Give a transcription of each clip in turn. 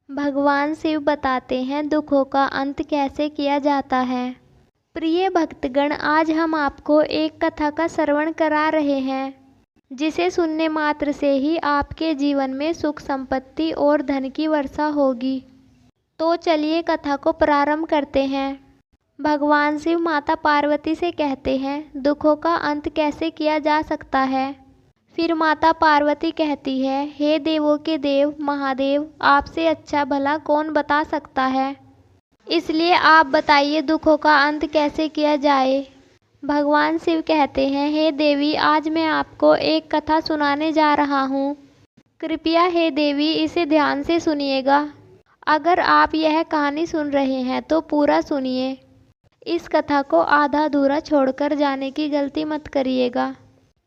भगवान शिव बताते हैं दुखों का अंत कैसे किया जाता है। प्रिय भक्तगण, आज हम आपको एक कथा का श्रवण करा रहे हैं जिसे सुनने मात्र से ही आपके जीवन में सुख संपत्ति और धन की वर्षा होगी। तो चलिए कथा को प्रारंभ करते हैं। भगवान शिव माता पार्वती से कहते हैं दुखों का अंत कैसे किया जा सकता है। फिर माता पार्वती कहती है, हे देवों के देव महादेव, आपसे अच्छा भला कौन बता सकता है, इसलिए आप बताइए दुखों का अंत कैसे किया जाए। भगवान शिव कहते हैं, हे देवी, आज मैं आपको एक कथा सुनाने जा रहा हूँ। कृपया हे देवी इसे ध्यान से सुनिएगा। अगर आप यह कहानी सुन रहे हैं तो पूरा सुनिए। इस कथा को आधा अधूरा छोड़कर जाने की गलती मत करिएगा,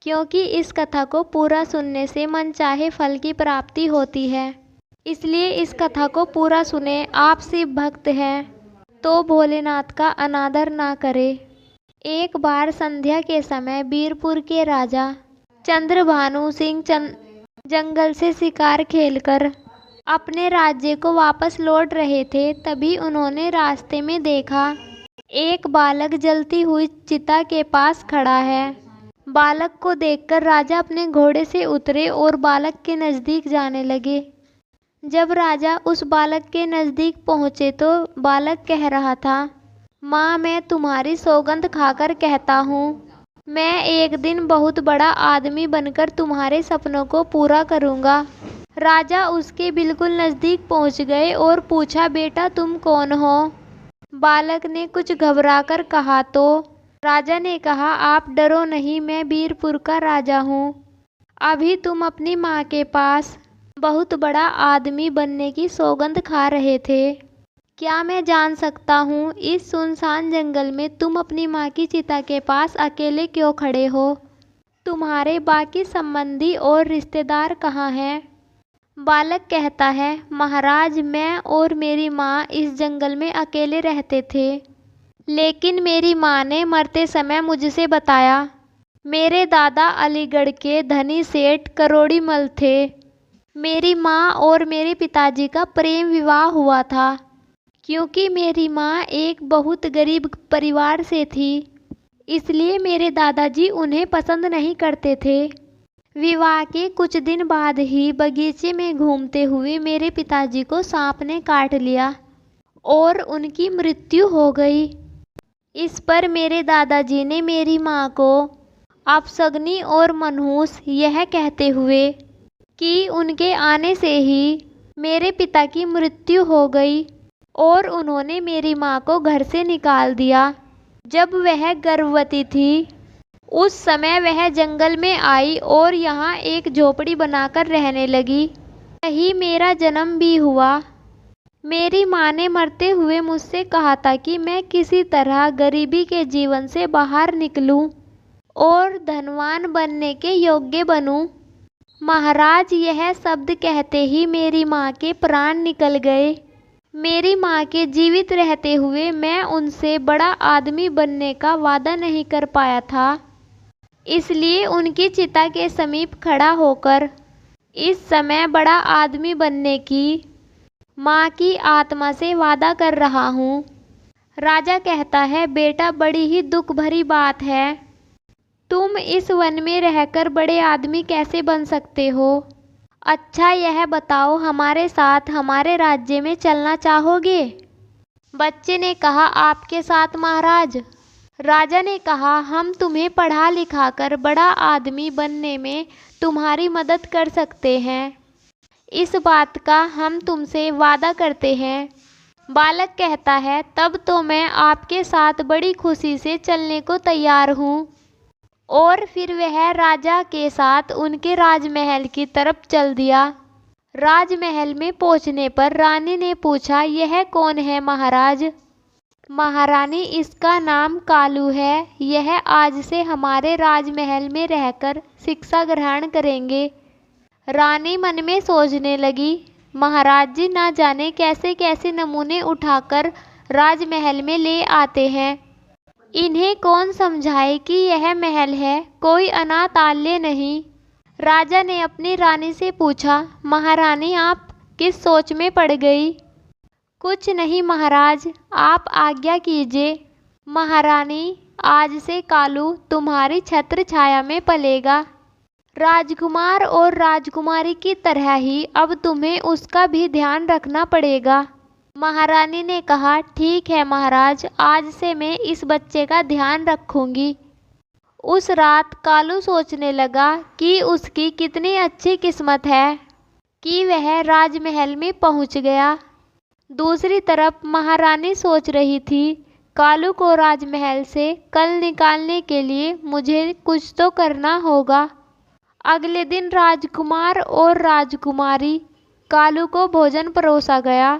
क्योंकि इस कथा को पूरा सुनने से मनचाहे फल की प्राप्ति होती है। इसलिए इस कथा को पूरा सुने। आप शिव भक्त हैं तो भोलेनाथ का अनादर ना करें। एक बार संध्या के समय बीरपुर के राजा चंद्रभानु सिंह जंगल से शिकार खेलकर अपने राज्य को वापस लौट रहे थे। तभी उन्होंने रास्ते में देखा एक बालक जलती हुई चिता के पास खड़ा है। बालक को देखकर राजा अपने घोड़े से उतरे और बालक के नज़दीक जाने लगे। जब राजा उस बालक के नज़दीक पहुँचे तो बालक कह रहा था, माँ, मैं तुम्हारी सौगंध खाकर कहता हूँ, मैं एक दिन बहुत बड़ा आदमी बनकर तुम्हारे सपनों को पूरा करूँगा। राजा उसके बिल्कुल नज़दीक पहुँच गए और पूछा, बेटा तुम कौन हो? बालक ने कुछ घबराकर कहा तो राजा ने कहा, आप डरो नहीं, मैं बीरपुर का राजा हूँ। अभी तुम अपनी माँ के पास बहुत बड़ा आदमी बनने की सौगंध खा रहे थे। क्या मैं जान सकता हूँ इस सुनसान जंगल में तुम अपनी माँ की चिता के पास अकेले क्यों खड़े हो? तुम्हारे बाकी संबंधी और रिश्तेदार कहाँ हैं? बालक कहता है, महाराज, मैं और मेरी माँ इस जंगल में अकेले रहते थे, लेकिन मेरी माँ ने मरते समय मुझसे बताया मेरे दादा अलीगढ़ के धनी सेठ करोड़ीमल थे। मेरी माँ और मेरे पिताजी का प्रेम विवाह हुआ था। क्योंकि मेरी माँ एक बहुत गरीब परिवार से थी, इसलिए मेरे दादाजी उन्हें पसंद नहीं करते थे। विवाह के कुछ दिन बाद ही बगीचे में घूमते हुए मेरे पिताजी को सांप ने काट लिया और उनकी मृत्यु हो गई। इस पर मेरे दादाजी ने मेरी माँ को अपशगुनी और मनहूस यह कहते हुए कि उनके आने से ही मेरे पिता की मृत्यु हो गई और उन्होंने मेरी माँ को घर से निकाल दिया। जब वह गर्भवती थी उस समय वह जंगल में आई और यहाँ एक झोपड़ी बनाकर रहने लगी। यही मेरा जन्म भी हुआ। मेरी माँ ने मरते हुए मुझसे कहा था कि मैं किसी तरह गरीबी के जीवन से बाहर निकलूं और धनवान बनने के योग्य बनूं। महाराज, यह शब्द कहते ही मेरी माँ के प्राण निकल गए। मेरी माँ के जीवित रहते हुए मैं उनसे बड़ा आदमी बनने का वादा नहीं कर पाया था, इसलिए उनकी चिता के समीप खड़ा होकर इस समय बड़ा आदमी बनने की माँ की आत्मा से वादा कर रहा हूँ। राजा कहता है, बेटा, बड़ी ही दुख भरी बात है। तुम इस वन में रहकर बड़े आदमी कैसे बन सकते हो? अच्छा, यह बताओ, हमारे साथ हमारे राज्य में चलना चाहोगे? बच्चे ने कहा, आपके साथ महाराज। राजा ने कहा, हम तुम्हें पढ़ा लिखा कर बड़ा आदमी बनने में तुम्हारी मदद कर सकते हैं। इस बात का हम तुमसे वादा करते हैं। बालक कहता है, तब तो मैं आपके साथ बड़ी खुशी से चलने को तैयार हूँ। और फिर वह राजा के साथ उनके राजमहल की तरफ चल दिया। राजमहल में पहुँचने पर रानी ने पूछा, यह कौन है महाराज? महारानी, इसका नाम कालू है। यह आज से हमारे राजमहल में रहकर शिक्षा ग्रहण करेंगे। रानी मन में सोचने लगी, महाराज जी ना जाने कैसे कैसे नमूने उठाकर राजमहल में ले आते हैं। इन्हें कौन समझाए कि यह महल है, कोई अनाथालय नहीं। राजा ने अपनी रानी से पूछा, महारानी, आप किस सोच में पड़ गई। कुछ नहीं महाराज, आप आज्ञा कीजिए। महारानी, आज से कालू तुम्हारी छत्र छाया में पलेगा। राजकुमार और राजकुमारी की तरह ही अब तुम्हें उसका भी ध्यान रखना पड़ेगा। महारानी ने कहा, ठीक है महाराज, आज से मैं इस बच्चे का ध्यान रखूंगी। उस रात कालू सोचने लगा कि उसकी कितनी अच्छी किस्मत है कि वह राजमहल में पहुंच गया। दूसरी तरफ महारानी सोच रही थी, कालू को राजमहल से कल निकालने के लिए मुझे कुछ तो करना होगा। अगले दिन राजकुमार और राजकुमारी कालू को भोजन परोसा गया।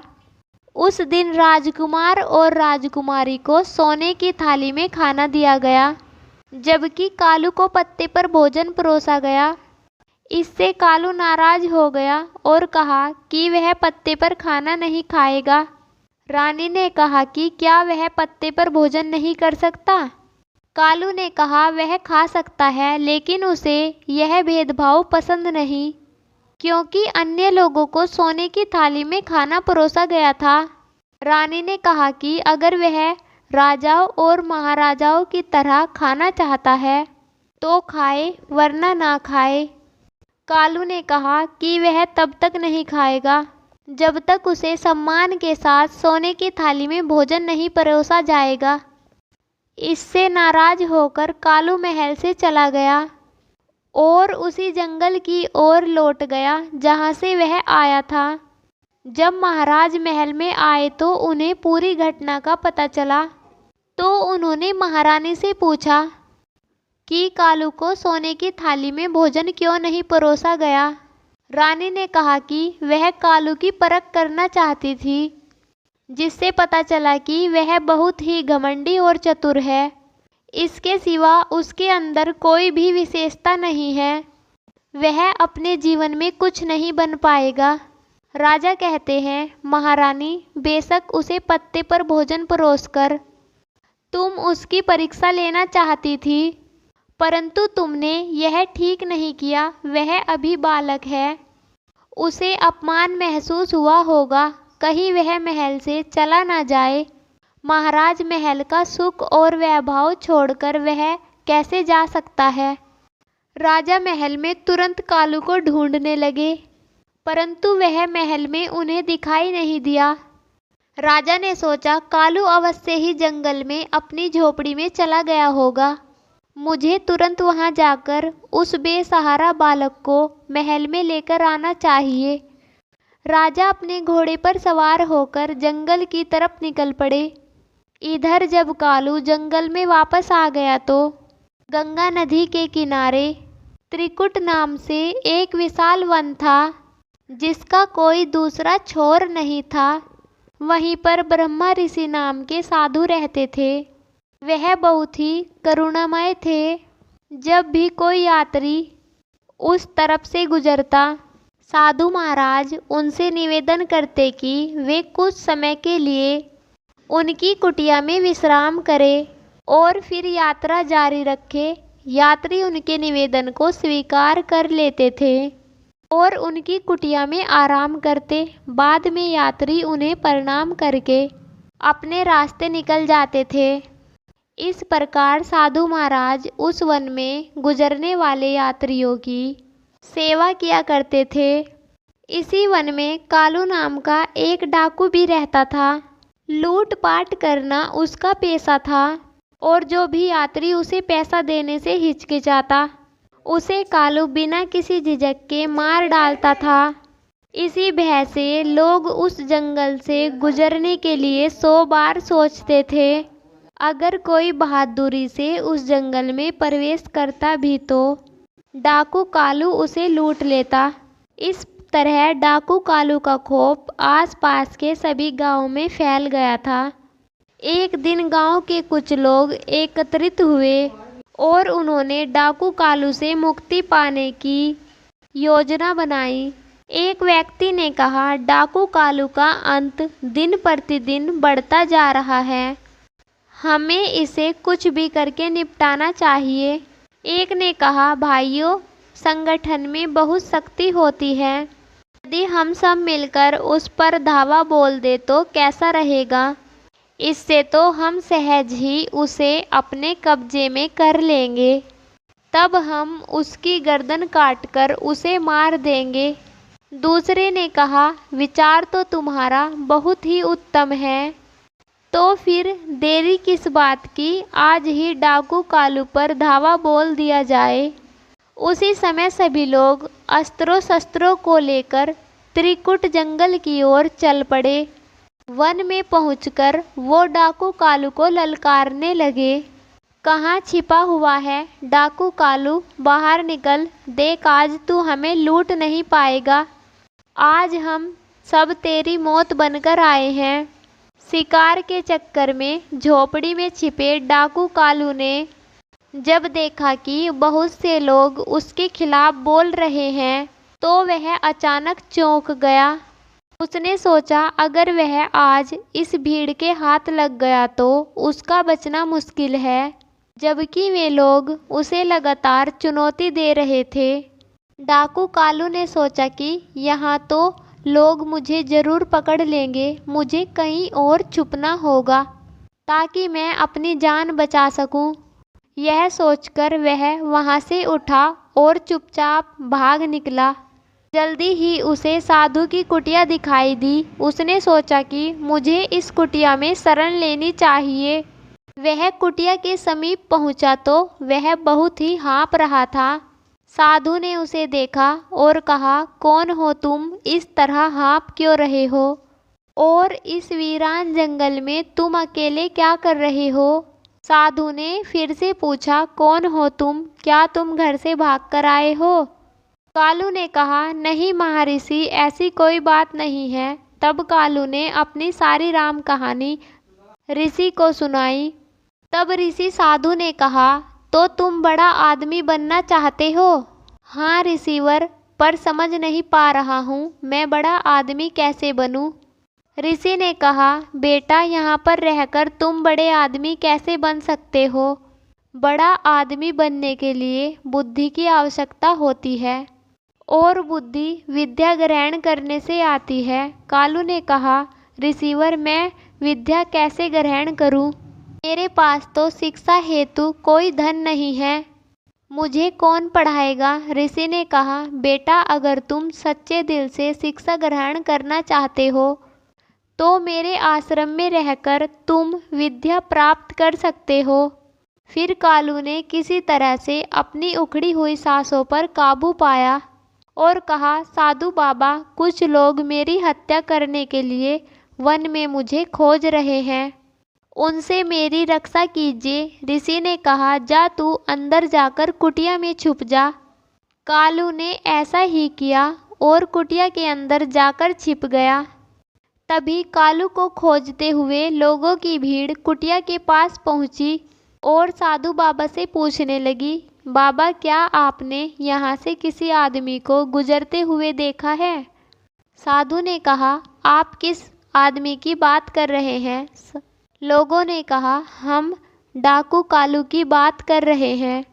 उस दिन राजकुमार और राजकुमारी को सोने की थाली में खाना दिया गया, जबकि कालू को पत्ते पर भोजन परोसा गया। इससे कालू नाराज हो गया और कहा कि वह पत्ते पर खाना नहीं खाएगा। रानी ने कहा कि क्या वह पत्ते पर भोजन नहीं कर सकता। कालू ने कहा वह खा सकता है, लेकिन उसे यह भेदभाव पसंद नहीं, क्योंकि अन्य लोगों को सोने की थाली में खाना परोसा गया था। रानी ने कहा कि अगर वह राजाओं और महाराजाओं की तरह खाना चाहता है तो खाए, वरना ना खाए। कालू ने कहा कि वह तब तक नहीं खाएगा जब तक उसे सम्मान के साथ सोने की थाली में भोजन नहीं परोसा जाएगा। इससे नाराज होकर कालू महल से चला गया और उसी जंगल की ओर लौट गया जहां से वह आया था। जब महाराज महल में आए तो उन्हें पूरी घटना का पता चला, तो उन्होंने महारानी से पूछा कि कालू को सोने की थाली में भोजन क्यों नहीं परोसा गया। रानी ने कहा कि वह कालू की परख करना चाहती थी, जिससे पता चला कि वह बहुत ही घमंडी और चतुर है। इसके सिवा उसके अंदर कोई भी विशेषता नहीं है। वह अपने जीवन में कुछ नहीं बन पाएगा। राजा कहते हैं, महारानी, बेशक उसे पत्ते पर भोजन परोसकर तुम उसकी परीक्षा लेना चाहती थी, परंतु तुमने यह ठीक नहीं किया। वह अभी बालक है, उसे अपमान महसूस हुआ होगा, कहीं वह महल से चला ना जाए। महाराज महल का सुख और वैभव छोड़कर वह कैसे जा सकता है। राजा महल में तुरंत कालू को ढूंढने लगे, परंतु वह महल में उन्हें दिखाई नहीं दिया। राजा ने सोचा, कालू अवश्य ही जंगल में अपनी झोपड़ी में चला गया होगा। मुझे तुरंत वहां जाकर उस बेसहारा बालक को महल में लेकर आना चाहिए। राजा अपने घोड़े पर सवार होकर जंगल की तरफ निकल पड़े। इधर जब कालू जंगल में वापस आ गया तो गंगा नदी के किनारे त्रिकुट नाम से एक विशाल वन था, जिसका कोई दूसरा छोर नहीं था। वहीं पर ब्रह्मा ऋषि नाम के साधु रहते थे। वह बहुत ही करुणामय थे। जब भी कोई यात्री उस तरफ से गुजरता, साधु महाराज उनसे निवेदन करते कि वे कुछ समय के लिए उनकी कुटिया में विश्राम करें और फिर यात्रा जारी रखें। यात्री उनके निवेदन को स्वीकार कर लेते थे और उनकी कुटिया में आराम करते। बाद में यात्री उन्हें प्रणाम करके अपने रास्ते निकल जाते थे। इस प्रकार साधु महाराज उस वन में गुजरने वाले यात्रियों की सेवा किया करते थे। इसी वन में कालू नाम का एक डाकू भी रहता था। लूटपाट करना उसका पेशा था और जो भी यात्री उसे पैसा देने से हिचकिचाता, उसे कालू बिना किसी झिझक के मार डालता था। इसी भय से लोग उस जंगल से गुजरने के लिए 100 बार सोचते थे। अगर कोई बहादुरी से उस जंगल में प्रवेश करता भी तो डाकू कालू उसे लूट लेता। इस तरह डाकू कालू का खौफ आसपास के सभी गांवों में फैल गया था। एक दिन गांव के कुछ लोग एकत्रित हुए और उन्होंने डाकू कालू से मुक्ति पाने की योजना बनाई। एक व्यक्ति ने कहा, डाकू कालू का अंत दिन प्रतिदिन बढ़ता जा रहा है, हमें इसे कुछ भी करके निपटाना चाहिए। एक ने कहा, भाइयों, संगठन में बहुत शक्ति होती है, यदि हम सब मिलकर उस पर धावा बोल दे तो कैसा रहेगा? इससे तो हम सहज ही उसे अपने कब्जे में कर लेंगे। तब हम उसकी गर्दन काटकर उसे मार देंगे। दूसरे ने कहा, विचार तो तुम्हारा बहुत ही उत्तम है। तो फिर देरी किस बात की, आज ही डाकू कालू पर धावा बोल दिया जाए। उसी समय सभी लोग अस्त्रों शस्त्रों को लेकर त्रिकुट जंगल की ओर चल पड़े। वन में पहुंचकर वो डाकू कालू को ललकारने लगे। कहाँ छिपा हुआ है डाकू कालू, बाहर निकल, देख आज तू हमें लूट नहीं पाएगा। आज हम सब तेरी मौत बनकर आए हैं। शिकार के चक्कर में झोपड़ी में छिपे डाकू कालू ने जब देखा कि बहुत से लोग उसके खिलाफ बोल रहे हैं तो वह अचानक चौंक गया। उसने सोचा, अगर वह आज इस भीड़ के हाथ लग गया तो उसका बचना मुश्किल है, जबकि वे लोग उसे लगातार चुनौती दे रहे थे। डाकू कालू ने सोचा कि यहाँ तो लोग मुझे ज़रूर पकड़ लेंगे, मुझे कहीं और छुपना होगा ताकि मैं अपनी जान बचा सकूं। यह सोचकर वह वहाँ से उठा और चुपचाप भाग निकला। जल्दी ही उसे साधु की कुटिया दिखाई दी। उसने सोचा कि मुझे इस कुटिया में शरण लेनी चाहिए। वह कुटिया के समीप पहुंचा तो वह बहुत ही हाँफ रहा था। साधु ने उसे देखा और कहा, कौन हो तुम, इस तरह हाँफ क्यों रहे हो? और इस वीरान जंगल में तुम अकेले क्या कर रहे हो? साधु ने फिर से पूछा, कौन हो तुम, क्या तुम घर से भागकर आए हो? कालू ने कहा, नहीं महर्षि, ऐसी कोई बात नहीं है। तब कालू ने अपनी सारी राम कहानी ऋषि को सुनाई। तब ऋषि साधु ने कहा, तो तुम बड़ा आदमी बनना चाहते हो? हाँ ऋषिवर, पर समझ नहीं पा रहा हूँ मैं बड़ा आदमी कैसे बनूँ। ऋषि ने कहा, बेटा यहाँ पर रहकर तुम बड़े आदमी कैसे बन सकते हो? बड़ा आदमी बनने के लिए बुद्धि की आवश्यकता होती है और बुद्धि विद्या ग्रहण करने से आती है। कालू ने कहा, ऋषिवर मैं विद्या कैसे ग्रहण करूं? मेरे पास तो शिक्षा हेतु कोई धन नहीं है, मुझे कौन पढ़ाएगा? ऋषि ने कहा, बेटा अगर तुम सच्चे दिल से शिक्षा ग्रहण करना चाहते हो तो मेरे आश्रम में रहकर तुम विद्या प्राप्त कर सकते हो। फिर कालू ने किसी तरह से अपनी उखड़ी हुई सांसों पर काबू पाया और कहा, साधु बाबा, कुछ लोग मेरी हत्या करने के लिए वन में मुझे खोज रहे हैं, उनसे मेरी रक्षा कीजिए। ऋषि ने कहा, जा तू अंदर जाकर कुटिया में छुप जा। कालू ने ऐसा ही किया और कुटिया के अंदर जाकर छिप गया। तभी कालू को खोजते हुए लोगों की भीड़ कुटिया के पास पहुंची और साधु बाबा से पूछने लगी, बाबा क्या आपने यहाँ से किसी आदमी को गुजरते हुए देखा है? साधु ने कहा, आप किस आदमी की बात कर रहे हैं? लोगों ने कहा, हम डाकू कालू की बात कर रहे हैं।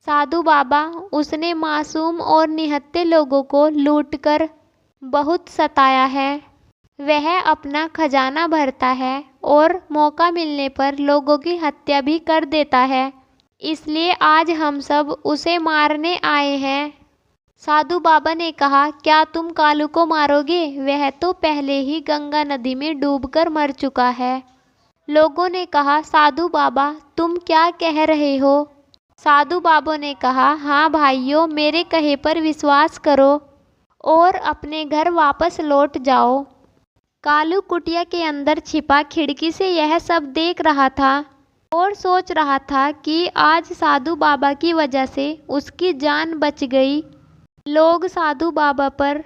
साधु बाबा, उसने मासूम और निहत्थे लोगों को लूटकर बहुत सताया है। वह अपना खजाना भरता है और मौका मिलने पर लोगों की हत्या भी कर देता है, इसलिए आज हम सब उसे मारने आए हैं। साधु बाबा ने कहा, क्या तुम कालू को मारोगे? वह तो पहले ही गंगा नदी में डूबकर मर चुका है। लोगों ने कहा, साधु बाबा तुम क्या कह रहे हो? साधु बाबा ने कहा, हाँ भाइयों, मेरे कहे पर विश्वास करो और अपने घर वापस लौट जाओ। कालू कुटिया के अंदर छिपा खिड़की से यह सब देख रहा था और सोच रहा था कि आज साधु बाबा की वजह से उसकी जान बच गई। लोग साधु बाबा पर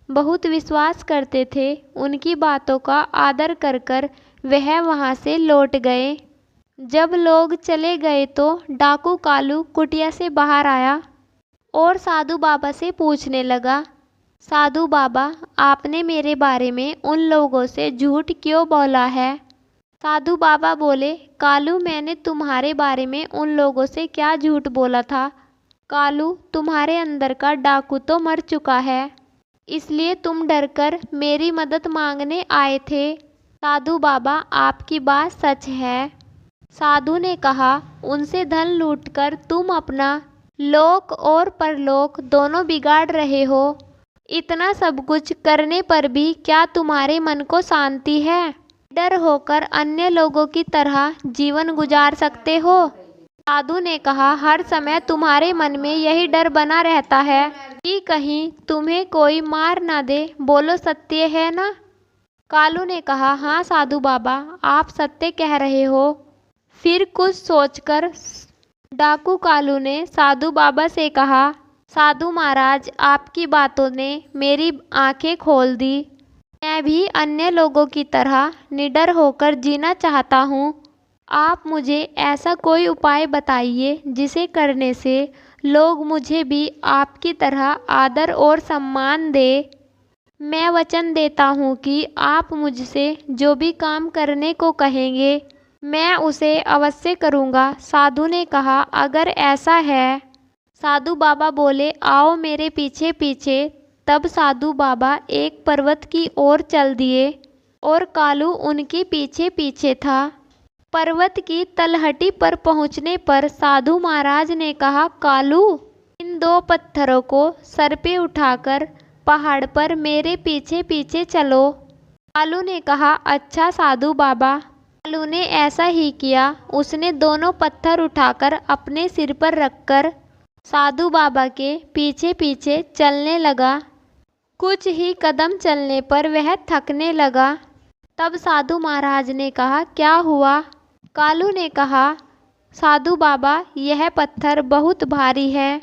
बहुत विश्वास करते थे। उनकी बातों का आदर कर कर वह वहाँ से लौट गए। जब लोग चले गए तो डाकू कालू कुटिया से बाहर आया और साधु बाबा से पूछने लगा, साधु बाबा, आपने मेरे बारे में उन लोगों से झूठ क्यों बोला है? साधु बाबा बोले, कालू, मैंने तुम्हारे बारे में उन लोगों से क्या झूठ बोला था? कालू, तुम्हारे अंदर का डाकू तो मर चुका है। इसलिए तुम डरकर मेरी मदद मांगने आए थे। साधु बाबा, आपकी बात सच है। साधु ने कहा, उनसे धन लूटकर तुम अपना लोक और परलोक दोनों बिगाड़ रहे हो। इतना सब कुछ करने पर भी क्या तुम्हारे मन को शांति है? डर होकर अन्य लोगों की तरह जीवन गुजार सकते हो? साधु ने कहा, हर समय तुम्हारे मन में यही डर बना रहता है कि कहीं तुम्हें कोई मार ना दे। बोलो, सत्य है ना? कालू ने कहा, हाँ साधु बाबा, आप सत्य कह रहे हो। फिर कुछ सोचकर डाकू कालू ने साधु बाबा से कहा, साधु महाराज, आपकी बातों ने मेरी आंखें खोल दी। मैं भी अन्य लोगों की तरह निडर होकर जीना चाहता हूँ। आप मुझे ऐसा कोई उपाय बताइए जिसे करने से लोग मुझे भी आपकी तरह आदर और सम्मान दे। मैं वचन देता हूँ कि आप मुझसे जो भी काम करने को कहेंगे मैं उसे अवश्य करूँगा। साधु ने कहा, अगर ऐसा है। साधु बाबा बोले, आओ मेरे पीछे पीछे। तब साधु बाबा एक पर्वत की ओर चल दिए और कालू उनके पीछे पीछे था। पर्वत की तलहटी पर पहुँचने पर साधु महाराज ने कहा, कालू, इन 2 पत्थरों को सर पे उठाकर पहाड़ पर मेरे पीछे पीछे चलो। कालू ने कहा, अच्छा साधु बाबा। कालू ने ऐसा ही किया। उसने दोनों पत्थर उठाकर अपने सिर पर रखकर साधु बाबा के पीछे पीछे चलने लगा। कुछ ही कदम चलने पर वह थकने लगा। तब साधु महाराज ने कहा, क्या हुआ? कालू ने कहा, साधु बाबा, यह पत्थर बहुत भारी है।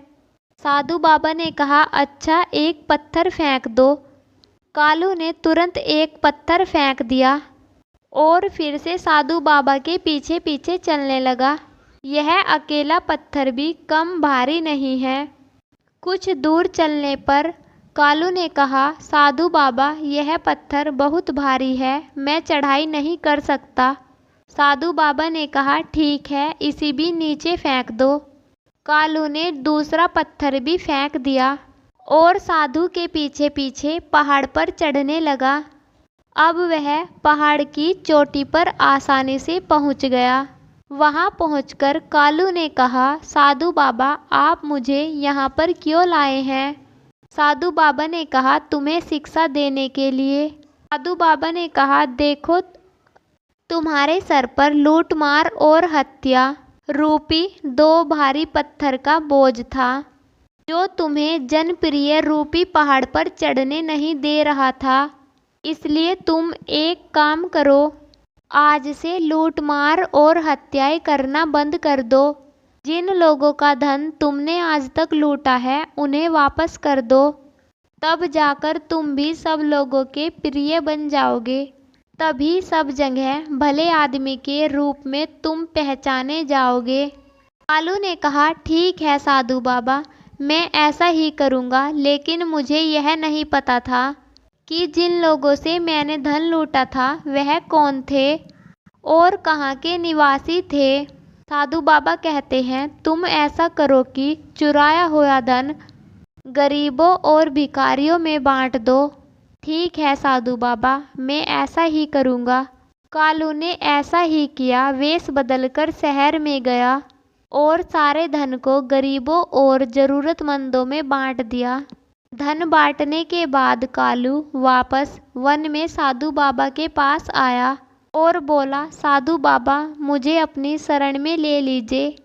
साधु बाबा ने कहा, अच्छा, एक पत्थर फेंक दो। कालू ने तुरंत एक पत्थर फेंक दिया और फिर से साधु बाबा के पीछे पीछे चलने लगा। यह अकेला पत्थर भी कम भारी नहीं है। कुछ दूर चलने पर कालू ने कहा, साधु बाबा, यह पत्थर बहुत भारी है, मैं चढ़ाई नहीं कर सकता। साधु बाबा ने कहा, ठीक है, इसी भी नीचे फेंक दो। कालू ने दूसरा पत्थर भी फेंक दिया और साधु के पीछे पीछे पहाड़ पर चढ़ने लगा। अब वह पहाड़ की चोटी पर आसानी से पहुंच गया। वहां पहुंचकर कालू ने कहा, साधु बाबा, आप मुझे यहाँ पर क्यों लाए हैं? साधु बाबा ने कहा, तुम्हें शिक्षा देने के लिए। साधु बाबा ने कहा, देखो, तुम्हारे सर पर लूटमार और हत्या रूपी 2 भारी पत्थर का बोझ था जो तुम्हें जनप्रिय रूपी पहाड़ पर चढ़ने नहीं दे रहा था। इसलिए तुम एक काम करो, आज से लूटमार और हत्याएं करना बंद कर दो। जिन लोगों का धन तुमने आज तक लूटा है उन्हें वापस कर दो। तब जाकर तुम भी सब लोगों के प्रिय बन जाओगे। तभी सब जगह भले आदमी के रूप में तुम पहचाने जाओगे। कालू ने कहा, ठीक है साधु बाबा, मैं ऐसा ही करूँगा। लेकिन मुझे यह नहीं पता था कि जिन लोगों से मैंने धन लूटा था वह कौन थे और कहाँ के निवासी थे। साधु बाबा कहते हैं, तुम ऐसा करो कि चुराया हुआ धन गरीबों और भिखारियों में बांट दो। ठीक है साधु बाबा, मैं ऐसा ही करूँगा। कालू ने ऐसा ही किया। वेश बदलकर शहर में गया और सारे धन को गरीबों और ज़रूरतमंदों में बांट दिया। धन बांटने के बाद कालू वापस वन में साधु बाबा के पास आया और बोला, साधु बाबा, मुझे अपनी शरण में ले लीजिए।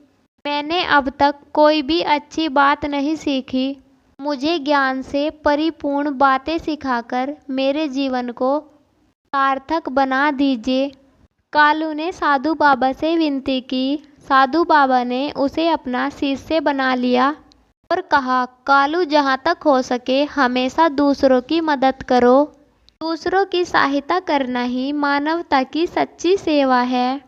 मैंने अब तक कोई भी अच्छी बात नहीं सीखी। मुझे ज्ञान से परिपूर्ण बातें सिखाकर मेरे जीवन को सार्थक बना दीजिए। कालू ने साधु बाबा से विनती की। साधु बाबा ने उसे अपना शिष्य बना लिया और कहा, कालू, जहाँ तक हो सके हमेशा दूसरों की मदद करो। दूसरों की सहायता करना ही मानवता की सच्ची सेवा है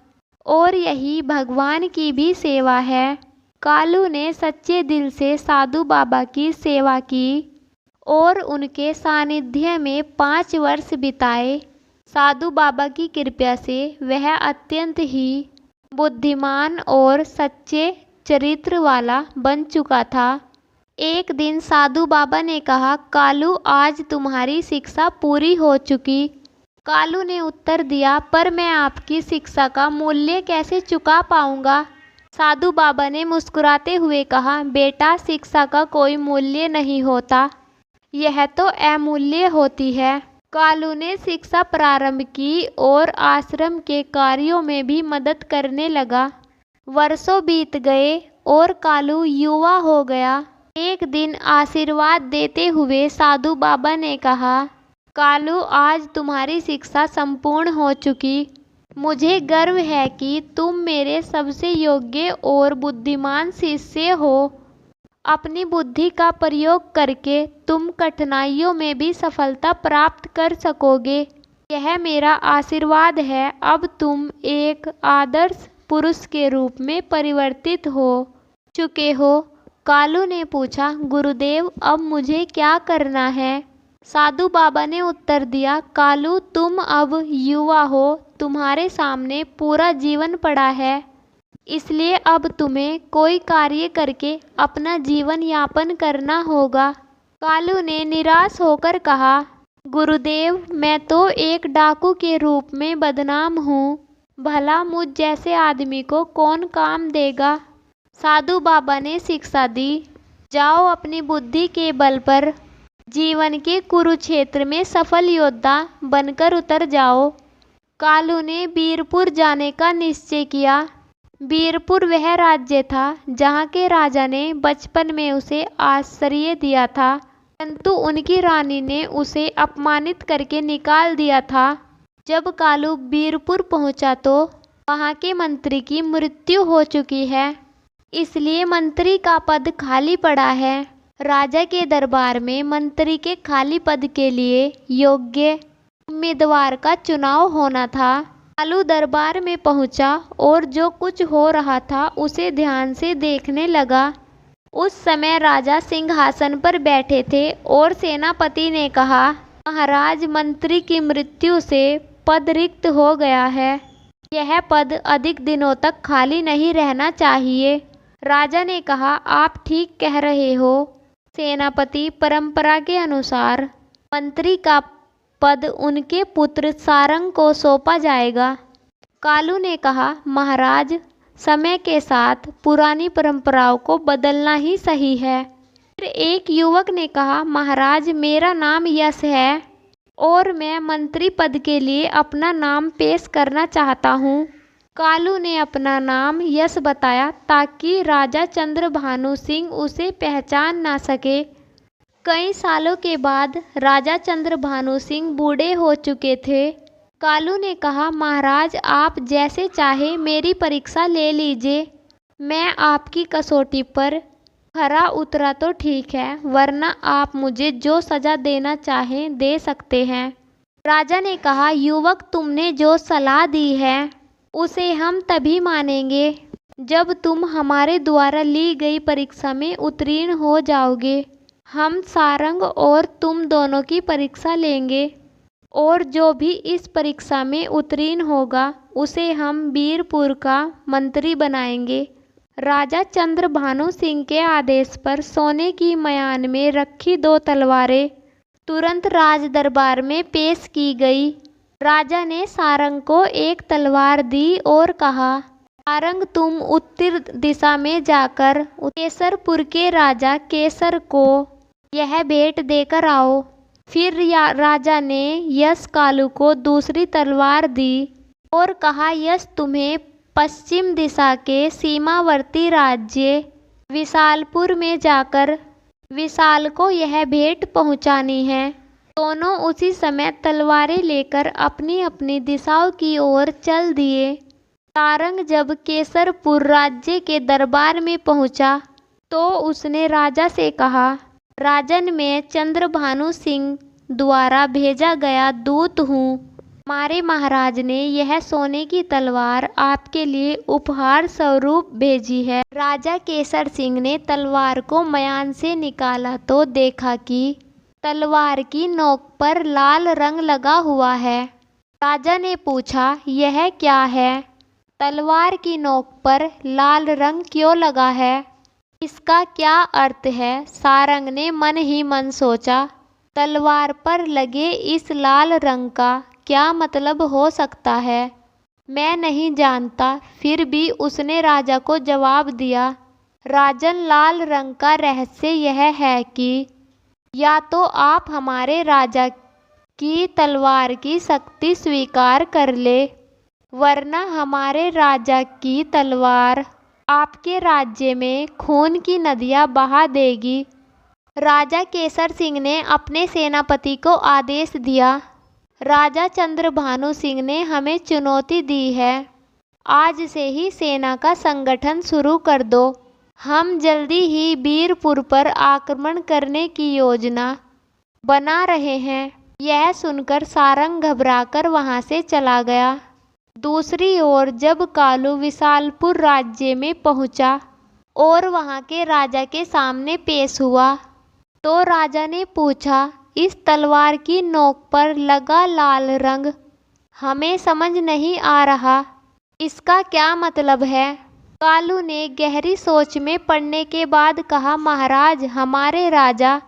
और यही भगवान की भी सेवा है। कालू ने सच्चे दिल से साधु बाबा की सेवा की और उनके सानिध्य में 5 वर्ष बिताए। साधु बाबा की कृपा से वह अत्यंत ही बुद्धिमान और सच्चे चरित्र वाला बन चुका था। एक दिन साधु बाबा ने कहा, कालू आज तुम्हारी शिक्षा पूरी हो चुकी। कालू ने उत्तर दिया, पर मैं आपकी शिक्षा का मूल्य कैसे चुका पाऊंगा। साधु बाबा ने मुस्कुराते हुए कहा, बेटा शिक्षा का कोई मूल्य नहीं होता, यह तो अमूल्य होती है। कालू ने शिक्षा प्रारंभ की और आश्रम के कार्यों में भी मदद करने लगा। वर्षों बीत गए और कालू युवा हो गया। एक दिन आशीर्वाद देते हुए साधु बाबा ने कहा, कालू आज तुम्हारी शिक्षा संपूर्ण हो चुकी। मुझे गर्व है कि तुम मेरे सबसे योग्य और बुद्धिमान शिष्य हो। अपनी बुद्धि का प्रयोग करके तुम कठिनाइयों में भी सफलता प्राप्त कर सकोगे। यह मेरा आशीर्वाद है। अब तुम एक आदर्श पुरुष के रूप में परिवर्तित हो चुके हो। कालू ने पूछा, गुरुदेव अब मुझे क्या करना है। साधु बाबा ने उत्तर दिया, कालू तुम अब युवा हो, तुम्हारे सामने पूरा जीवन पड़ा है, इसलिए अब तुम्हें कोई कार्य करके अपना जीवन यापन करना होगा। कालू ने निराश होकर कहा, गुरुदेव मैं तो एक डाकू के रूप में बदनाम हूँ, भला मुझ जैसे आदमी को कौन काम देगा। साधु बाबा ने शिक्षा दी, जाओ अपनी बुद्धि के बल पर जीवन के कुरुक्षेत्र में सफल योद्धा बनकर उतर जाओ। कालू ने बीरपुर जाने का निश्चय किया। बीरपुर वह राज्य था जहाँ के राजा ने बचपन में उसे आश्रय दिया था, परंतु उनकी रानी ने उसे अपमानित करके निकाल दिया था। जब कालू बीरपुर पहुँचा तो वहाँ के मंत्री की मृत्यु हो चुकी है, इसलिए मंत्री का पद खाली पड़ा है। राजा के दरबार में मंत्री के खाली पद के लिए योग्य उम्मीदवार का चुनाव होना था। कालू दरबार में पहुंचा और जो कुछ हो रहा था उसे ध्यान से देखने लगा। उस समय राजा सिंहासन पर बैठे थे और सेनापति ने कहा, महाराज मंत्री की मृत्यु से पद रिक्त हो गया है, यह पद अधिक दिनों तक खाली नहीं रहना चाहिए। राजा ने कहा, आप ठीक कह रहे हो। सेनापति परंपरा के अनुसार मंत्री का पद उनके पुत्र सारंग को सौंपा जाएगा। कालू ने कहा, महाराज समय के साथ पुरानी परंपराओं को बदलना ही सही है। फिर एक युवक ने कहा, महाराज मेरा नाम यश है और मैं मंत्री पद के लिए अपना नाम पेश करना चाहता हूँ। कालू ने अपना नाम यश बताया ताकि राजा चंद्रभानु सिंह उसे पहचान ना सके। कई सालों के बाद राजा चंद्रभानु सिंह बूढ़े हो चुके थे। कालू ने कहा, महाराज आप जैसे चाहे मेरी परीक्षा ले लीजिए, मैं आपकी कसौटी पर खरा उतरा तो ठीक है, वरना आप मुझे जो सजा देना चाहें दे सकते हैं। राजा ने कहा, युवक तुमने जो सलाह दी है उसे हम तभी मानेंगे जब तुम हमारे द्वारा ली गई परीक्षा में उत्तीर्ण हो जाओगे। हम सारंग और तुम दोनों की परीक्षा लेंगे और जो भी इस परीक्षा में उत्तीर्ण होगा उसे हम बीरपुर का मंत्री बनाएंगे। राजा चंद्रभानु सिंह के आदेश पर सोने की मयान में रखी 2 तलवारें तुरंत राज दरबार में पेश की गई। राजा ने सारंग को एक तलवार दी और कहा, सारंग तुम उत्तर दिशा में जाकर केसरपुर के राजा केसर को यह भेंट देकर आओ। फिर राजा ने यश कालू को दूसरी तलवार दी और कहा, यश तुम्हें पश्चिम दिशा के सीमावर्ती राज्य विशालपुर में जाकर विशाल को यह भेंट पहुंचानी है। दोनों उसी समय तलवारें लेकर अपनी अपनी दिशाओं की ओर चल दिए। सारंग जब केसरपुर राज्य के दरबार में पहुंचा तो उसने राजा से कहा, राजन मैं चंद्रभानु सिंह द्वारा भेजा गया दूत हूँ। हमारे महाराज ने यह सोने की तलवार आपके लिए उपहार स्वरूप भेजी है। राजा केसर सिंह ने तलवार को मयान से निकाला तो देखा कि तलवार की नोक पर लाल रंग लगा हुआ है। राजा ने पूछा, यह क्या है? तलवार की नोक पर लाल रंग क्यों लगा है? इसका क्या अर्थ है? सारंग ने मन ही मन सोचा। तलवार पर लगे इस लाल रंग का क्या मतलब हो सकता है? मैं नहीं जानता। फिर भी उसने राजा को जवाब दिया, राजन, लाल रंग का रहस्य यह है कि या तो आप हमारे राजा की तलवार की शक्ति स्वीकार कर ले, वरना हमारे राजा की तलवार आपके राज्य में खून की नदियां बहा देगी। राजा केसर सिंह ने अपने सेनापति को आदेश दिया, राजा चंद्रभानु सिंह ने हमें चुनौती दी है। आज से ही सेना का संगठन शुरू कर दो। हम जल्दी ही बीरपुर पर आक्रमण करने की योजना बना रहे हैं। यह सुनकर सारंग घबराकर वहां से चला गया। दूसरी ओर जब कालू विशालपुर राज्य में पहुंचा और वहां के राजा के सामने पेश हुआ, तो राजा ने पूछा, इस तलवार की नोक पर लगा लाल रंग हमें समझ नहीं आ रहा, इसका क्या मतलब है? कालू ने गहरी सोच में पड़ने के बाद कहा, महाराज, हमारे राजा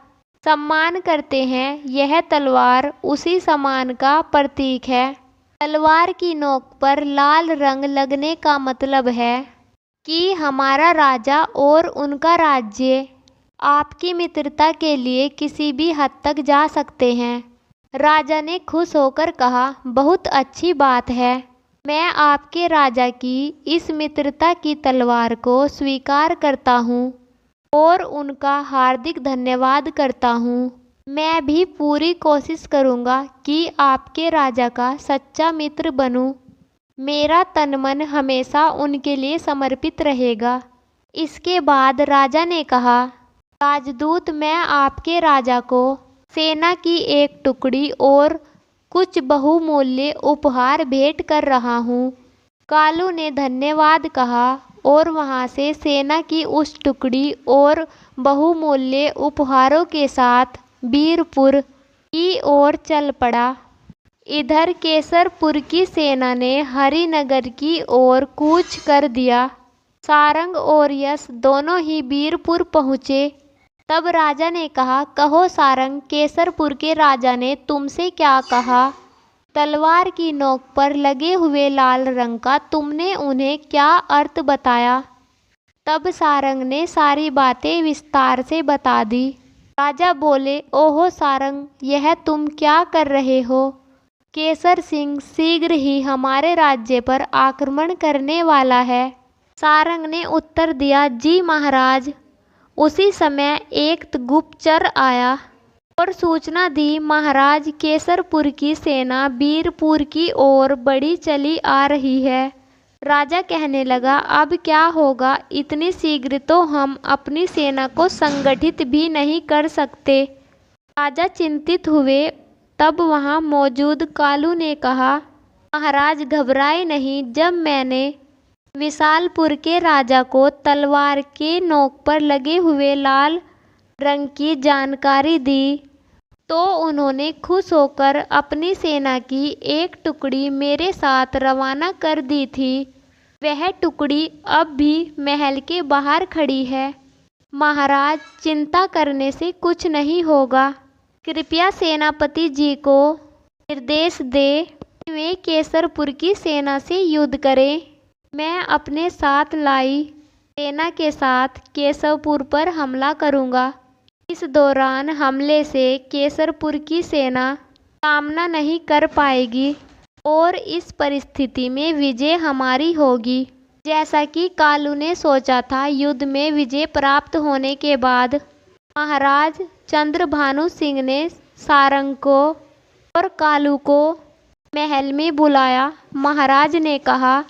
सम्मान करते हैं। यह तलवार उसी सम्मान का प्रतीक है। तलवार की नोक पर लाल रंग लगने का मतलब है कि हमारा राजा और उनका राज्य आपकी मित्रता के लिए किसी भी हद तक जा सकते हैं। राजा ने खुश होकर कहा, बहुत अच्छी बात है। मैं आपके राजा की इस मित्रता की तलवार को स्वीकार करता हूँ और उनका हार्दिक धन्यवाद करता हूँ। मैं भी पूरी कोशिश करूँगा कि आपके राजा का सच्चा मित्र बनूँ। मेरा तन मन हमेशा उनके लिए समर्पित रहेगा। इसके बाद राजा ने कहा, राजदूत, मैं आपके राजा को सेना की एक टुकड़ी और कुछ बहुमूल्य उपहार भेंट कर रहा हूँ। कालू ने धन्यवाद कहा और वहाँ से सेना की उस टुकड़ी और बहुमूल्य उपहारों के साथ बीरपुर की ओर चल पड़ा। इधर केसरपुर की सेना ने हरिनगर की ओर कूच कर दिया। सारंग और यश दोनों ही बीरपुर पहुँचे। तब राजा ने कहा, कहो सारंग, केसरपुर के राजा ने तुमसे क्या कहा? तलवार की नोक पर लगे हुए लाल रंग का तुमने उन्हें क्या अर्थ बताया? तब सारंग ने सारी बातें विस्तार से बता दी। राजा बोले, ओहो सारंग, यह तुम क्या कर रहे हो? केसर सिंह शीघ्र ही हमारे राज्य पर आक्रमण करने वाला है। सारंग ने उत्तर दिया, जी महाराज। उसी समय एक गुप्तचर आया और सूचना दी, महाराज, केसरपुर की सेना बीरपुर की ओर बढ़ी चली आ रही है। राजा कहने लगा, अब क्या होगा? इतनी शीघ्र तो हम अपनी सेना को संगठित भी नहीं कर सकते। राजा चिंतित हुए। तब वहां मौजूद कालू ने कहा, महाराज, घबराए नहीं। जब मैंने विशालपुर के राजा को तलवार के नोक पर लगे हुए लाल रंग की जानकारी दी, तो उन्होंने खुश होकर अपनी सेना की एक टुकड़ी मेरे साथ रवाना कर दी थी। वह टुकड़ी अब भी महल के बाहर खड़ी है। महाराज, चिंता करने से कुछ नहीं होगा। कृपया सेनापति जी को निर्देश दे कि वे केसरपुर की सेना से युद्ध करें। मैं अपने साथ लाई सेना के साथ केशवपुर पर हमला करूंगा। इस दौरान हमले से केसरपुर की सेना सामना नहीं कर पाएगी और इस परिस्थिति में विजय हमारी होगी। जैसा कि कालू ने सोचा था, युद्ध में विजय प्राप्त होने के बाद महाराज चंद्रभानु सिंह ने सारंग को और कालू को महल में बुलाया। महाराज ने कहा,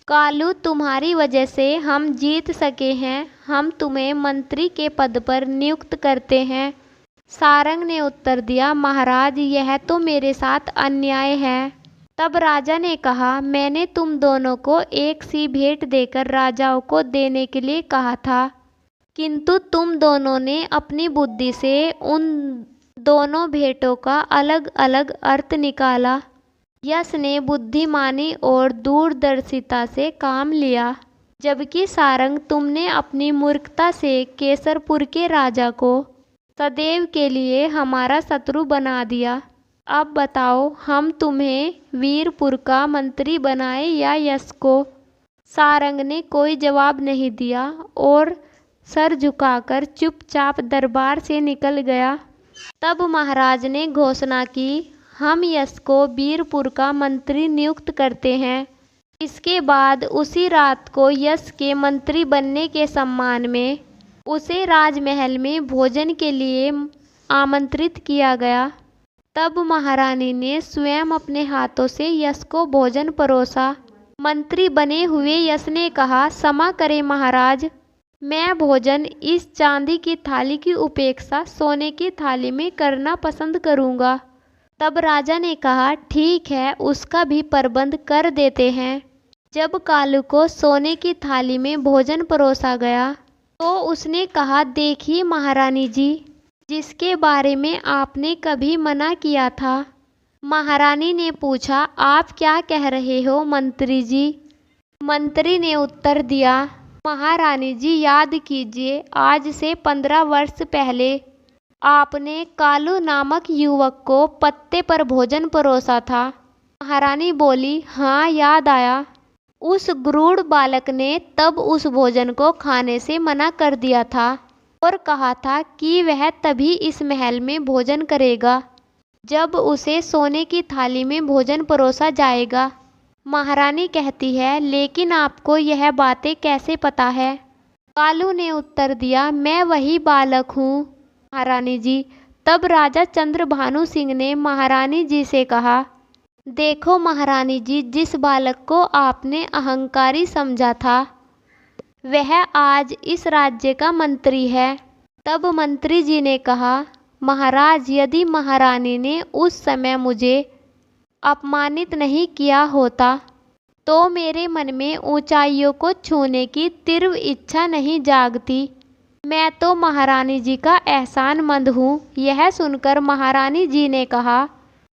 कालू, तुम्हारी वजह से हम जीत सके हैं। हम तुम्हें मंत्री के पद पर नियुक्त करते हैं। सारंग ने उत्तर दिया, महाराज, यह तो मेरे साथ अन्याय है। तब राजा ने कहा, मैंने तुम दोनों को एक सी भेंट देकर राजाओं को देने के लिए कहा था, किंतु तुम दोनों ने अपनी बुद्धि से उन दोनों भेंटों का अलग अलग अर्थ निकाला। यश ने बुद्धिमानी और दूरदर्शिता से काम लिया। जबकि सारंग तुमने अपनी मूर्खता से केसरपुर के राजा को सदैव के लिए हमारा शत्रु बना दिया। अब बताओ, हम तुम्हें वीरपुर का मंत्री बनाए या यश को? सारंग ने कोई जवाब नहीं दिया और सर झुकाकर चुपचाप दरबार से निकल गया। तब महाराज ने घोषणा की, हम यश को वीरपुर का मंत्री नियुक्त करते हैं। इसके बाद उसी रात को यश के मंत्री बनने के सम्मान में उसे राजमहल में भोजन के लिए आमंत्रित किया गया। तब महारानी ने स्वयं अपने हाथों से यश को भोजन परोसा। मंत्री बने हुए यश ने कहा, क्षमा करें महाराज, मैं भोजन इस चांदी की थाली की उपेक्षा सोने की थाली में करना पसंद करूंगा। तब राजा ने कहा, ठीक है, उसका भी प्रबंध कर देते हैं। जब कालू को सोने की थाली में भोजन परोसा गया तो उसने कहा, देखिए महारानी जी, जिसके बारे में आपने कभी मना किया था। महारानी ने पूछा, आप क्या कह रहे हो मंत्री जी? मंत्री ने उत्तर दिया, महारानी जी याद कीजिए, आज से 15 वर्ष पहले आपने कालू नामक युवक को पत्ते पर भोजन परोसा था। महारानी बोली, हाँ याद आया। उस गुरूर बालक ने तब उस भोजन को खाने से मना कर दिया था और कहा था कि वह तभी इस महल में भोजन करेगा जब उसे सोने की थाली में भोजन परोसा जाएगा। महारानी कहती है, लेकिन आपको यह बातें कैसे पता है? कालू ने उत्तर दिया, मैं वही बालक हूँ महारानी जी। तब राजा चंद्रभानु सिंह ने महारानी जी से कहा, देखो महारानी जी, जिस बालक को आपने अहंकारी समझा था वह आज इस राज्य का मंत्री है। तब मंत्री जी ने कहा, महाराज, यदि महारानी ने उस समय मुझे अपमानित नहीं किया होता तो मेरे मन में ऊंचाइयों को छूने की तीव्र इच्छा नहीं जागती। मैं तो महारानी जी का एहसानमंद हूँ। यह सुनकर महारानी जी ने कहा,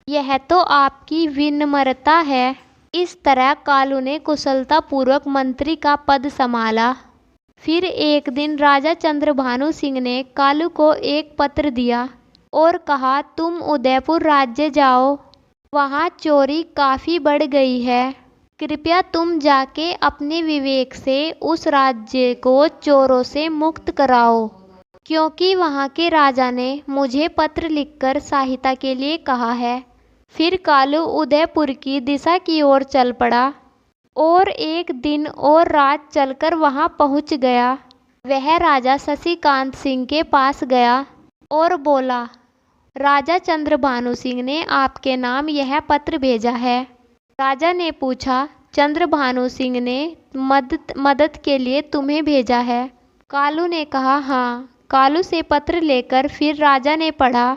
यह तो आपकी विनम्रता है। इस तरह कालू ने कुशलतापूर्वक मंत्री का पद संभाला। फिर एक दिन राजा चंद्रभानु सिंह ने कालू को एक पत्र दिया और कहा, तुम उदयपुर राज्य जाओ, वहाँ चोरी काफ़ी बढ़ गई है। कृपया तुम जाके अपने विवेक से उस राज्य को चोरों से मुक्त कराओ, क्योंकि वहाँ के राजा ने मुझे पत्र लिखकर सहायता के लिए कहा है। फिर कालू उदयपुर की दिशा की ओर चल पड़ा और एक दिन और रात चलकर वहां पहुंच गया। वह राजा शशिकांत सिंह के पास गया और बोला, राजा चंद्रभानु सिंह ने आपके नाम यह पत्र भेजा है। राजा ने पूछा, चंद्रभानु सिंह ने मदद के लिए तुम्हें भेजा है? कालू ने कहा, हाँ। कालू से पत्र लेकर फिर राजा ने पढ़ा,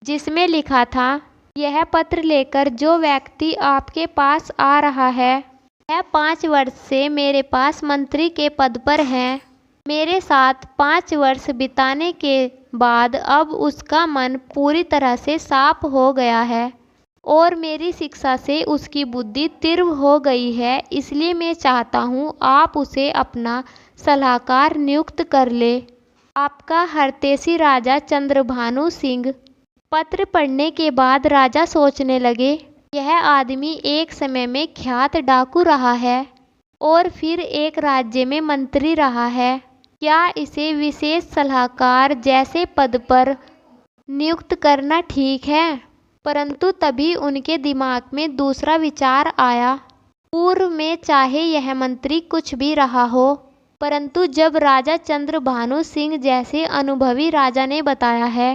जिसमें लिखा था, यह पत्र लेकर जो व्यक्ति आपके पास आ रहा है वह 5 वर्ष से मेरे पास मंत्री के पद पर है। मेरे साथ 5 वर्ष बिताने के बाद अब उसका मन पूरी तरह से साफ हो गया है और मेरी शिक्षा से उसकी बुद्धि तीव्र हो गई है। इसलिए मैं चाहता हूँ आप उसे अपना सलाहकार नियुक्त कर ले। आपका हरतेशी राजा चंद्रभानु सिंह। पत्र पढ़ने के बाद राजा सोचने लगे, यह आदमी एक समय में ख्यात डाकू रहा है और फिर एक राज्य में मंत्री रहा है। क्या इसे विशेष सलाहकार जैसे पद पर नियुक्त करना ठीक है? परंतु तभी उनके दिमाग में दूसरा विचार आया। पूर्व में चाहे यह मंत्री कुछ भी रहा हो, परंतु जब राजा चंद्रभानु सिंह जैसे अनुभवी राजा ने बताया है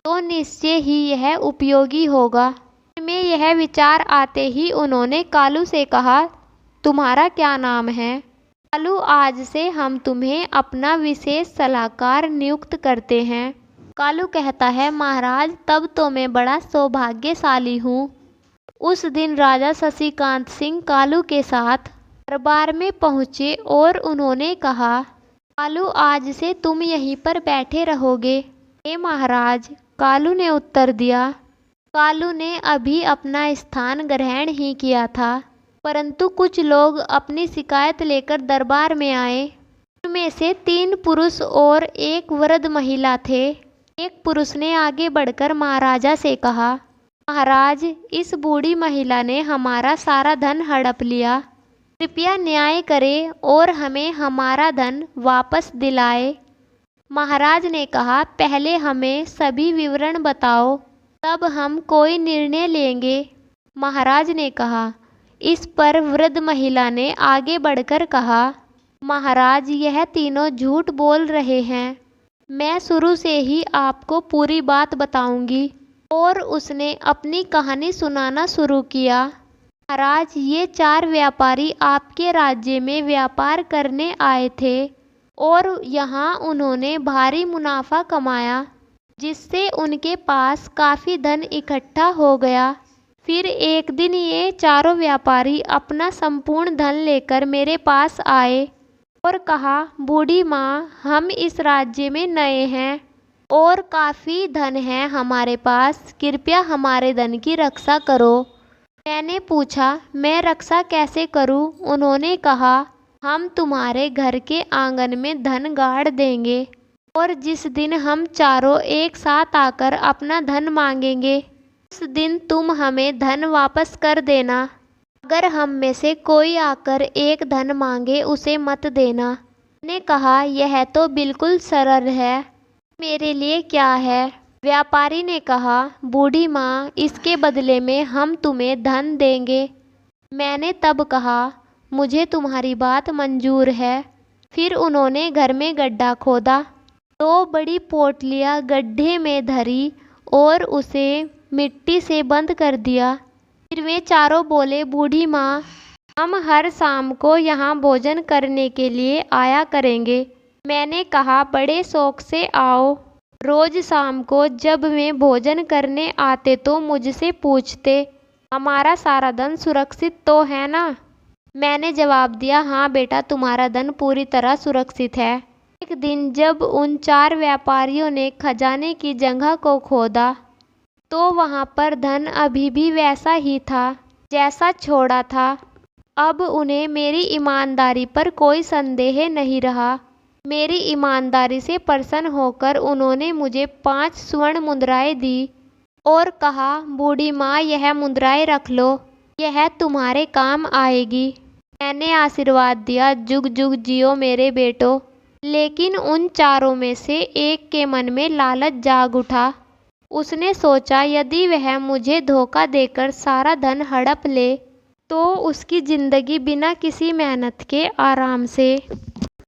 तो निश्चय ही यह उपयोगी होगा। में यह विचार आते ही उन्होंने कालू से कहा, तुम्हारा क्या नाम है? कालू, आज से हम तुम्हें अपना विशेष सलाहकार नियुक्त करते हैं। कालू कहता है, महाराज, तब तो मैं बड़ा सौभाग्यशाली हूँ। उस दिन राजा शशिकांत सिंह कालू के साथ दरबार में पहुँचे और उन्होंने कहा, कालू, आज से तुम यहीं पर बैठे रहोगे। हे महाराज, कालू ने उत्तर दिया। कालू ने अभी अपना स्थान ग्रहण ही किया था, परंतु कुछ लोग अपनी शिकायत लेकर दरबार में आए। उनमें से 3 पुरुष और 1 वृद्ध महिला थे। एक पुरुष ने आगे बढ़कर महाराजा से कहा, महाराज, इस बूढ़ी महिला ने हमारा सारा धन हड़प लिया। कृपया न्याय करें और हमें हमारा धन वापस दिलाए। महाराज ने कहा, पहले हमें सभी विवरण बताओ, तब हम कोई निर्णय लेंगे। महाराज ने कहा। इस पर वृद्ध महिला ने आगे बढ़कर कहा, महाराज, यह तीनों झूठ बोल रहे हैं। मैं शुरू से ही आपको पूरी बात बताऊंगी। और उसने अपनी कहानी सुनाना शुरू किया। महाराज, ये 4 व्यापारी आपके राज्य में व्यापार करने आए थे और यहाँ उन्होंने भारी मुनाफा कमाया, जिससे उनके पास काफ़ी धन इकट्ठा हो गया। फिर एक दिन ये चारों व्यापारी अपना संपूर्ण धन लेकर मेरे पास आए और कहा, बूढ़ी माँ, हम इस राज्य में नए हैं और काफ़ी धन है हमारे पास, कृपया हमारे धन की रक्षा करो। मैंने पूछा, मैं रक्षा कैसे करूं? उन्होंने कहा, हम तुम्हारे घर के आंगन में धन गाड़ देंगे और जिस दिन हम चारों एक साथ आकर अपना धन मांगेंगे, उस दिन तुम हमें धन वापस कर देना। अगर हम में से कोई आकर एक धन मांगे, उसे मत देना। मैंने कहा, यह तो बिल्कुल सरल है, मेरे लिए क्या है? व्यापारी ने कहा, बूढ़ी माँ, इसके बदले में हम तुम्हें धन देंगे। मैंने तब कहा, मुझे तुम्हारी बात मंजूर है। फिर उन्होंने घर में गड्ढा खोदा, 2 बड़ी पोटलियाँ गड्ढे में धरी और उसे मिट्टी से बंद कर दिया। फिर वे चारों बोले, बूढ़ी माँ, हम हर शाम को यहाँ भोजन करने के लिए आया करेंगे। मैंने कहा, बड़े शौक से आओ। रोज़ शाम को जब वे भोजन करने आते तो मुझसे पूछते, हमारा सारा धन सुरक्षित तो है ना? मैंने जवाब दिया, हाँ बेटा, तुम्हारा धन पूरी तरह सुरक्षित है। एक दिन जब उन 4 व्यापारियों ने खजाने की जगह को खोदा तो वहाँ पर धन अभी भी वैसा ही था जैसा छोड़ा था। अब उन्हें मेरी ईमानदारी पर कोई संदेह नहीं रहा। मेरी ईमानदारी से प्रसन्न होकर उन्होंने मुझे 5 स्वर्ण मुद्राएं दी और कहा, बूढ़ी माँ, यह मुद्राएं रख लो, यह तुम्हारे काम आएगी। मैंने आशीर्वाद दिया, जुग जुग जियो मेरे बेटो। लेकिन उन चारों में से एक के मन में लालच जाग उठा। उसने सोचा, यदि वह मुझे धोखा देकर सारा धन हड़प ले तो उसकी जिंदगी बिना किसी मेहनत के आराम से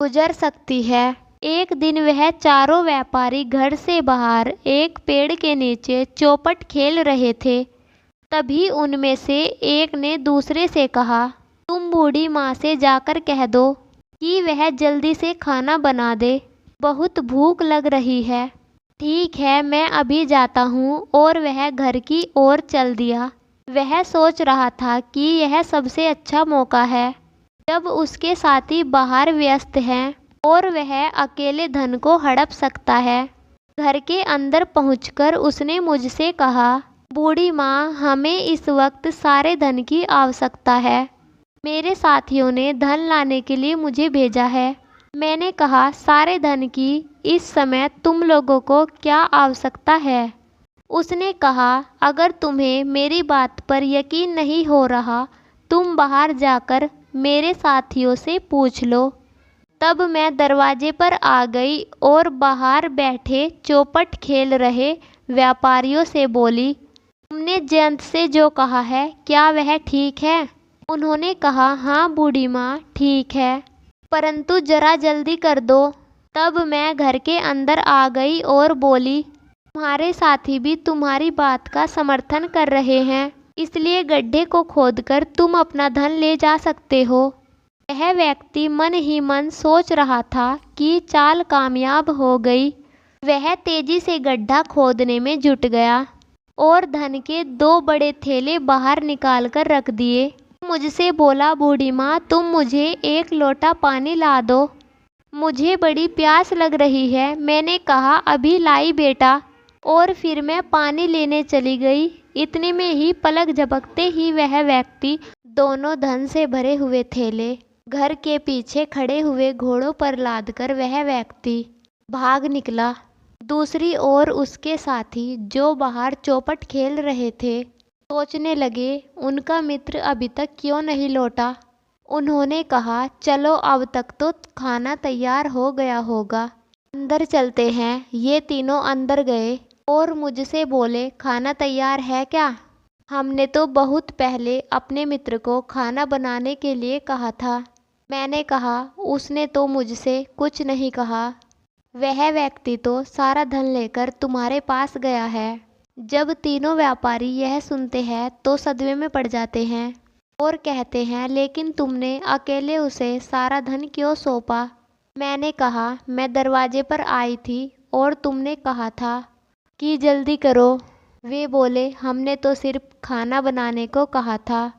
गुजर सकती है। एक दिन वह चारों व्यापारी घर से बाहर एक पेड़ के नीचे चौपट खेल रहे थे। तभी उनमें से एक ने दूसरे से कहा, तुम बूढ़ी माँ से जाकर कह दो कि वह जल्दी से खाना बना दे, बहुत भूख लग रही है। ठीक है, मैं अभी जाता हूँ। और वह घर की ओर चल दिया। वह सोच रहा था कि यह सबसे अच्छा मौका है जब उसके साथी बाहर व्यस्त हैं और वह अकेले धन को हड़प सकता है। घर के अंदर पहुंचकर उसने मुझसे कहा, बूढ़ी माँ, हमें इस वक्त सारे धन की आवश्यकता है। मेरे साथियों ने धन लाने के लिए मुझे भेजा है। मैंने कहा, सारे धन की इस समय तुम लोगों को क्या आवश्यकता है? उसने कहा, अगर तुम्हें मेरी बात पर यकीन नहीं हो रहा, तुम बाहर जाकर मेरे साथियों से पूछ लो। तब मैं दरवाजे पर आ गई और बाहर बैठे चौपट खेल रहे व्यापारियों से बोली, तुमने जयंत से जो कहा है, क्या वह ठीक है? उन्होंने कहा, हाँ बूढ़ी माँ, ठीक है, परंतु जरा जल्दी कर दो। तब मैं घर के अंदर आ गई और बोली, तुम्हारे साथी भी तुम्हारी बात का समर्थन कर रहे हैं, इसलिए गड्ढे को खोदकर तुम अपना धन ले जा सकते हो। वह व्यक्ति मन ही मन सोच रहा था कि चाल कामयाब हो गई। वह तेजी से गड्ढा खोदने में जुट गया और धन के 2 बड़े थैले बाहर निकाल कर रख दिए। मुझसे बोला, बूढ़ी माँ, तुम मुझे 1 लोटा पानी ला दो, मुझे बड़ी प्यास लग रही है। मैंने कहा, अभी लाई बेटा। और फिर मैं पानी लेने चली गई। इतने में ही पलक झपकते ही वह व्यक्ति दोनों धन से भरे हुए थैले घर के पीछे खड़े हुए घोड़ों पर लादकर वह व्यक्ति भाग निकला। दूसरी ओर उसके साथी जो बाहर चौपट खेल रहे थे सोचने लगे उनका मित्र अभी तक क्यों नहीं लौटा। उन्होंने कहा, चलो अब तक तो खाना तैयार हो गया होगा, अंदर चलते हैं। ये तीनों अंदर गए और मुझसे बोले, खाना तैयार है क्या? हमने तो बहुत पहले अपने मित्र को खाना बनाने के लिए कहा था। मैंने कहा, उसने तो मुझसे कुछ नहीं कहा। वह व्यक्ति तो सारा धन लेकर तुम्हारे पास गया है। जब तीनों व्यापारी यह सुनते हैं तो सदमे में पड़ जाते हैं और कहते हैं, लेकिन तुमने अकेले उसे सारा धन क्यों सौंपा? मैंने कहा, मैं दरवाजे पर आई थी और तुमने कहा था कि जल्दी करो। वे बोले, हमने तो सिर्फ खाना बनाने को कहा था।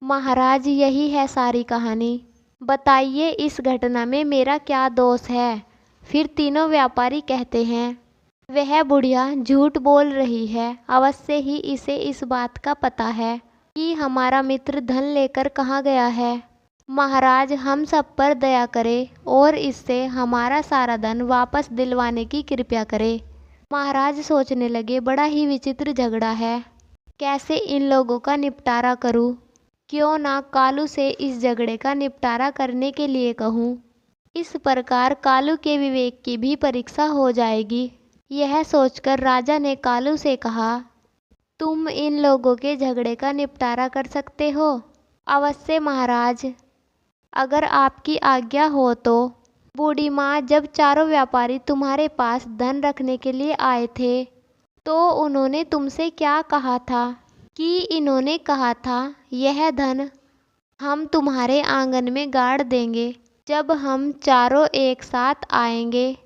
महाराज, यही है सारी कहानी। बताइए इस घटना में मेरा क्या दोष है? फिर तीनों व्यापारी कहते हैं, वह बुढ़िया झूठ बोल रही है। अवश्य ही इसे इस बात का पता है कि हमारा मित्र धन लेकर कहाँ गया है। महाराज, हम सब पर दया करें और इससे हमारा सारा धन वापस दिलवाने की कृपा करें। महाराज सोचने लगे, बड़ा ही विचित्र झगड़ा है, कैसे इन लोगों का निपटारा करूं? क्यों ना कालू से इस झगड़े का निपटारा करने के लिए कहूं। इस प्रकार कालू के विवेक की भी परीक्षा हो जाएगी। यह सोचकर राजा ने कालू से कहा, तुम इन लोगों के झगड़े का निपटारा कर सकते हो? अवश्य महाराज, अगर आपकी आज्ञा हो तो। बूढ़ी माँ, जब चारों व्यापारी तुम्हारे पास धन रखने के लिए आए थे तो उन्होंने तुमसे क्या कहा था? कि इन्होंने कहा था, यह धन हम तुम्हारे आंगन में गाड़ देंगे। जब हम चारों एक साथ आएंगे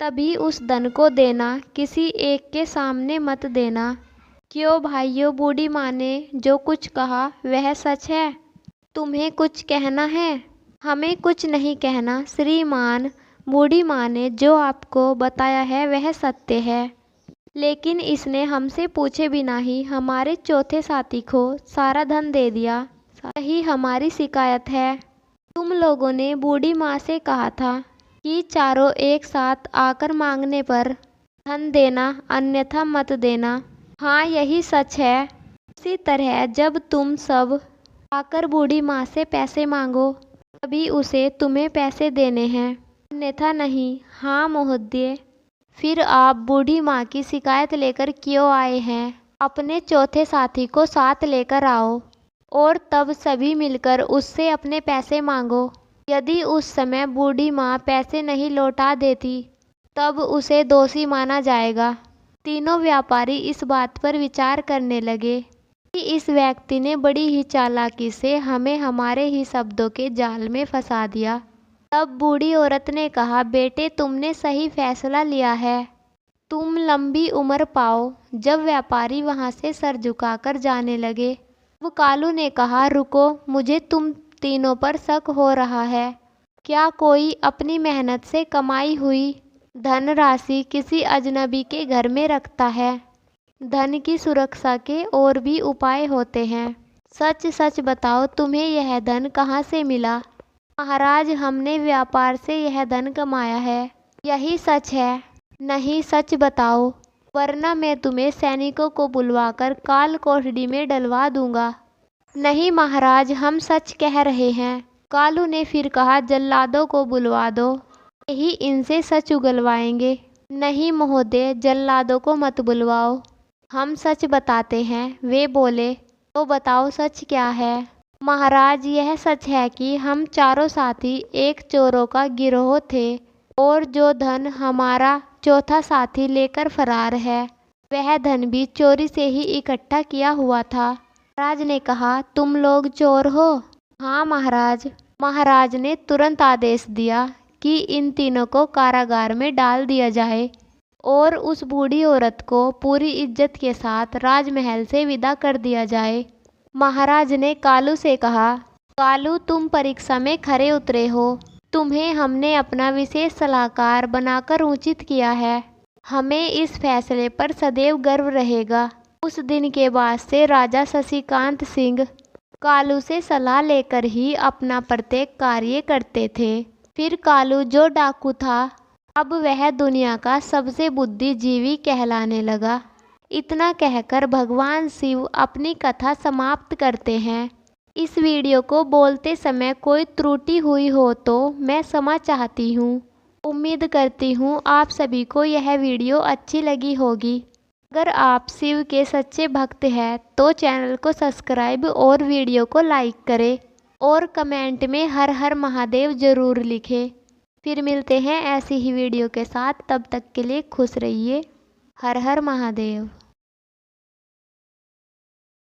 तभी उस धन को देना, किसी एक के सामने मत देना। क्यों भाइयों, बूढ़ी माँ ने जो कुछ कहा वह सच है? तुम्हें कुछ कहना है? हमें कुछ नहीं कहना श्रीमान। बूढ़ी माँ ने जो आपको बताया है वह सत्य है, लेकिन इसने हमसे पूछे बिना ही हमारे चौथे साथी को सारा धन दे दिया। यही हमारी शिकायत है। तुम लोगों ने बूढ़ी माँ से कहा था कि चारों एक साथ आकर मांगने पर धन देना, अन्यथा मत देना। हाँ, यही सच है। इसी तरह जब तुम सब आकर बूढ़ी माँ से पैसे मांगो तभी उसे तुम्हें पैसे देने हैं, अन्यथा नहीं। हाँ महोदय। फिर आप बूढ़ी माँ की शिकायत लेकर क्यों आए हैं? अपने चौथे साथी को साथ लेकर आओ और तब सभी मिलकर उससे अपने पैसे मांगो। यदि उस समय बूढ़ी माँ पैसे नहीं लौटा देती तब उसे दोषी माना जाएगा। तीनों व्यापारी इस बात पर विचार करने लगे कि इस व्यक्ति ने बड़ी ही चालाकी से हमें हमारे ही शब्दों के जाल में फंसा दिया। तब बूढ़ी औरत ने कहा, बेटे तुमने सही फैसला लिया है, तुम लंबी उम्र पाओ। जब व्यापारी वहां से सर झुकाकर जाने लगे तब कालू ने कहा, रुको, मुझे तुम तीनों पर शक हो रहा है। क्या कोई अपनी मेहनत से कमाई हुई धनराशि किसी अजनबी के घर में रखता है? धन की सुरक्षा के और भी उपाय होते हैं। सच सच बताओ, तुम्हें यह धन कहाँ से मिला? महाराज, हमने व्यापार से यह धन कमाया है। यही सच है? नहीं, सच बताओ, वरना मैं तुम्हें सैनिकों को बुलवाकर काल कोठरी में डलवा दूंगा। नहीं महाराज, हम सच कह रहे हैं। कालू ने फिर कहा, जल्लादों को बुलवा दो, यही इनसे सच उगलवाएंगे। नहीं महोदय, जल्लादों को मत बुलवाओ, हम सच बताते हैं। वे बोले, तो बताओ सच क्या है? महाराज, यह सच है कि हम चारों साथी एक चोरों का गिरोह थे और जो धन हमारा चौथा साथी लेकर फरार है वह धन भी चोरी से ही इकट्ठा किया हुआ था। महाराज ने कहा, तुम लोग चोर हो? हाँ महाराज। महाराज ने तुरंत आदेश दिया कि इन तीनों को कारागार में डाल दिया जाए और उस बूढ़ी औरत को पूरी इज्जत के साथ राजमहल से विदा कर दिया जाए। महाराज ने कालू से कहा, कालू तुम परीक्षा में खरे उतरे हो, तुम्हें हमने अपना विशेष सलाहकार बनाकर उचित किया है। हमें इस फैसले पर सदैव गर्व रहेगा। उस दिन के बाद से राजा शशिकांत सिंह कालू से सलाह लेकर ही अपना प्रत्येक कार्य करते थे। फिर कालू जो डाकू था, अब वह दुनिया का सबसे बुद्धिजीवी कहलाने लगा। इतना कहकर भगवान शिव अपनी कथा समाप्त करते हैं। इस वीडियो को बोलते समय कोई त्रुटि हुई हो तो मैं क्षमा चाहती हूँ। उम्मीद करती हूँ आप सभी को यह वीडियो अच्छी लगी होगी। अगर आप शिव के सच्चे भक्त हैं तो चैनल को सब्सक्राइब और वीडियो को लाइक करें और कमेंट में हर हर महादेव ज़रूर लिखें। फिर मिलते हैं ऐसी ही वीडियो के साथ, तब तक के लिए खुश रहिए। हर हर महादेव।